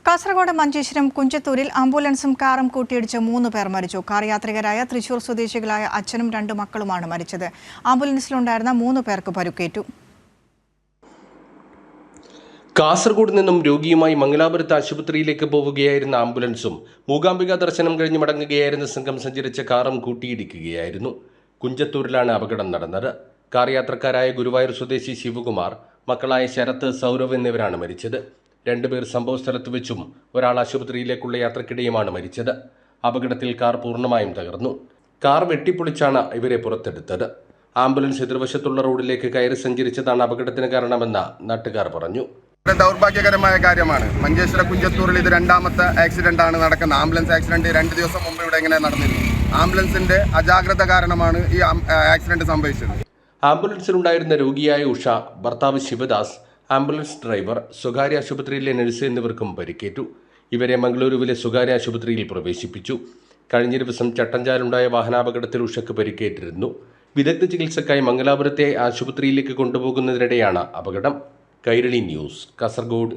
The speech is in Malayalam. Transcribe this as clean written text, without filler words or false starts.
കാസർഗോഡ് മഞ്ചേശ്വരം കുഞ്ചത്തൂരിൽ ആംബുലൻസും കാറും കൂട്ടിയിടിച്ച് 3 പേർ മരിച്ചു. കാർ യാത്രികരായ തൃശൂർ സ്വദേശികളായ അച്ഛനും 2 മക്കളുമാണ് മരിച്ചത്. ആംബുലൻസിലുണ്ടായിരുന്ന 3 പേർക്ക് പരിക്കേറ്റു. കാസർഗോഡ് നിന്നും രോഗിയുമായി മംഗലാപുരത്ത് ആശുപത്രിയിലേക്ക് പോവുകയായിരുന്ന ആംബുലൻസും മൂകാംബിക ദർശനം കഴിഞ്ഞ് മടങ്ങുകയായിരുന്ന സംഘം സഞ്ചരിച്ച കാറും കൂട്ടിയിടിക്കുകയായിരുന്നു. കുഞ്ചത്തൂരിലാണ് അപകടം നടന്നത്. കാർ യാത്രക്കാരായ ഗുരുവായൂർ സ്വദേശി ശിവകുമാർ, മക്കളായ ശരത്ത്, സൗരവ് എന്നിവരാണ് മരിച്ചത്. 2 പേർ സംഭവസ്ഥലത്ത് വെച്ചും ഒരാൾ ആശുപത്രിയിലേക്കുള്ള യാത്രക്കിടെയുമാണ് മരിച്ചത്. അപകടത്തിൽ കാർ പൂർണ്ണമായും തകർന്നു. കാർ വെട്ടിപ്പൊളിച്ചാണ് ഇവരെ പുറത്തെടുത്തത്. ആംബുലൻസ് എതിർവശത്തുള്ള റോഡിലേക്ക് കയറി സഞ്ചരിച്ചതാണ് അപകടത്തിന് കാരണമെന്ന് നാട്ടുകാർ പറഞ്ഞു. ദൗർഭാഗ്യകരമായ കാര്യമാണ്. മഞ്ചേശ്വര കുഞ്ചത്തൂരിൽ ഇത് 2ാമത്തെ ആക്സിഡന്റ് ആണ് നടക്കുന്നത്. ആംബുലൻസ് ആക്സിഡന്റ് 2 ദിവസം മുമ്പ് ഇവിടെ ഇങ്ങനെ നടന്നിരുന്നു. ആംബുലൻസിന്റെ അജാഗ്രത കാരണമാണ് ഈ ആക്സിഡന്റ് സംഭവിച്ചത്. ആംബുലൻസിലുണ്ടായിരുന്ന രോഗിയായ ഉഷ, ഭർത്താവ് ശിവദാസ്, ആംബുലൻസ് ഡ്രൈവർ, സ്വകാര്യ ആശുപത്രിയിലെ നഴ്സ് എന്നിവർക്കും പരിക്കേറ്റു. ഇവരെ മംഗളൂരുവിലെ സ്വകാര്യ ആശുപത്രിയിൽ പ്രവേശിപ്പിച്ചു. കഴിഞ്ഞ ദിവസം ചട്ടഞ്ചാലുണ്ടായ വാഹനാപകടത്തിൽ ഉഷയ്ക്ക് പരിക്കേറ്റിരുന്നു. വിദഗ്ധ ചികിത്സക്കായി മംഗലാപുരത്തെ ആശുപത്രിയിലേക്ക് കൊണ്ടുപോകുന്നതിനിടെയാണ് അപകടം. കൈരളി ന്യൂസ്, കാസർഗോഡ്.